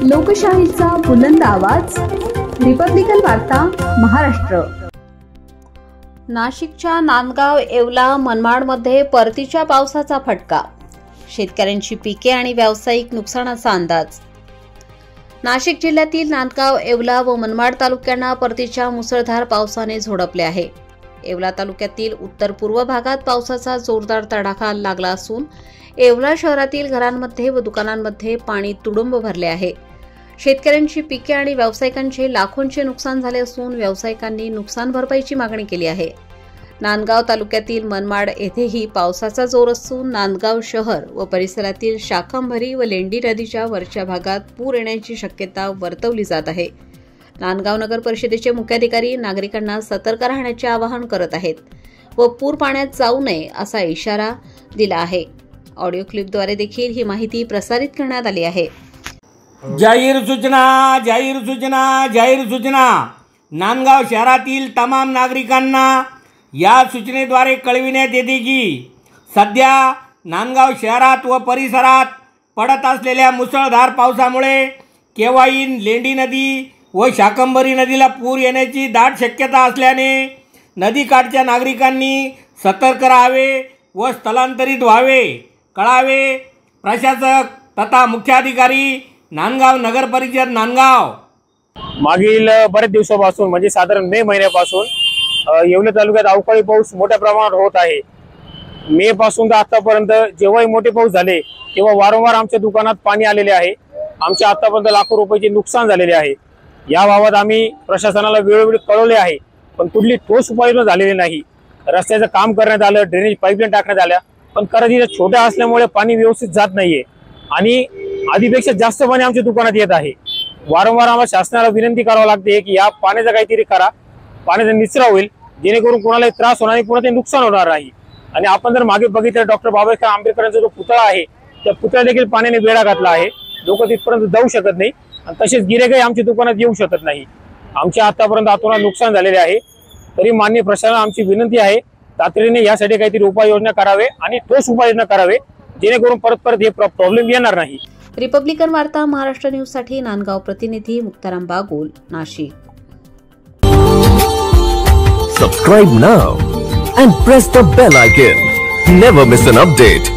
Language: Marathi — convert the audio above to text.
लोकशाहीचा बुलंद आवाज, रिपब्लिकन वार्ता महाराष्ट्र। नाशिकच्या नांदगाव, येवला, मनमाडमध्ये परतीच्या पावसाचा फटका, शेतकऱ्यांची पिके आणि व्यावसायिक नुकसानाचा अंदाज। नाशिक जिल्ह्यातील नांदगाव, येवला व मनमाड तालुक्यांना परतीच्या मुसळधार पावसाने झोडपले आहे। येवला तालुक्यातील उत्तर पूर्व भागात पावसाचा जोरदार तडाखा लागला असून येवला शहरातील घरांमध्ये व दुकानांमध्ये पाणी तुडुंब भरले आहे। शेतकऱ्यांची पिके आणि व्यावसायिकांचे लाखोंचे नुकसान झाले असून व्यावसायिकांनी नुकसान भरपाईची मागणी केली आहे। नांदगाव तालुक्यातील मनमाड येथेही पावसाचा जोर असून नांदगाव शहर व परिसरातील शाकंभरी व लेंडी नदीच्या वरच्या भागात पूर येण्याची शक्यता वर्तवली जात आहे। नांदगाव नगर परिषदेचे मुख्याधिकारी नागरिकांना सतर्क राहण्याचे आवाहन करत आहेत व पूर पाण्यात जाऊ नये असा इशारा दिला आहे। ऑडिओ क्लिपद्वारे देखील ही माहिती प्रसारित करण्यात आली आहे। जाहीर सूचना, जाहीर सूचना, जाहीर सूचना। नांदगाव शहरातील तमाम नागरिकांना या सूचनेद्वारे कळविण्यात येते की सध्या नांदगाव शहरात व परिसरात पडत असलेल्या मुसळधार पावसामुळे केव्हाही लेंडी नदी व शाकंभरी नदीला पूर येण्याची दाट शक्यता असल्याने नदीकाठच्या नागरिकांनी सतर्क राहावे व स्थलांतरित व्हावे कळावे। प्रशासक तथा मुख्याधिकारी नांदगाव नगर परिषद नांदगाव मागील बरेच दिवसापासून म्हणजे साधारण मे महिन्यापासून येवला तालुक्यात अवकाळी पाऊस मोठ्या प्रमाणात होत आहे। मे पासून तर आतापर्यंत जेव्हाही मोठे पाऊस झाले तेव्हा वारंवार आमच्या दुकानात पाणी आलेले आहे। आमच्या आतापर्यंत लाखो रुपयाचे नुकसान झालेले आहे। याबाबत आम्ही प्रशासनाला वेळोवेळी कळवले आहे, पण कुठली ठोस उपाययोजना झालेली नाही। रस्त्याचं काम करण्यात आलं, ड्रेनेज पाईपलाईन टाकण्यात आल्या, पण करत छोट्या असल्यामुळे पाणी व्यवस्थित जात नाहीये आणि आधीपेक्षा जास्त पाणी आमच्या दुकानात येत आहे। वारंवार आम्हाला शासनाला विनंती करावी लागते की या पाण्याचा काहीतरी करा, पाण्याचा निचरा होईल जेणेकरून कोणालाही त्रास होणार नाही, पुन्हा ते नुकसान होणार नाही। आणि आपण जर मागे बघितलं डॉक्टर बाबासाहेब आंबेडकरांचा जो पुतळा आहे त्या पुतळ्या देखील पाण्याने वेढा घातला आहे। लोक तिथपर्यंत जाऊ शकत नाही आणि तसेच गिऱ्हाईकही आमच्या दुकानात येऊ शकत नाही। आमच्या आतापर्यंत आतोनात नुकसान झालेले आहे। तरी माननीय प्रशासनाला आमची विनंती आहे तातडीने यासाठी काहीतरी उपाययोजना करावे आणि ठोस उपाययोजना करावे जेणेकरून परत हे प्रॉब्लेम येणार नाही। रिपब्लिकन वार्ता महाराष्ट्र न्यूज साठी नांदगाव प्रतिनिधी Muktaram Bagul, Nashik. Subscribe now and press the bell icon. Never miss an update.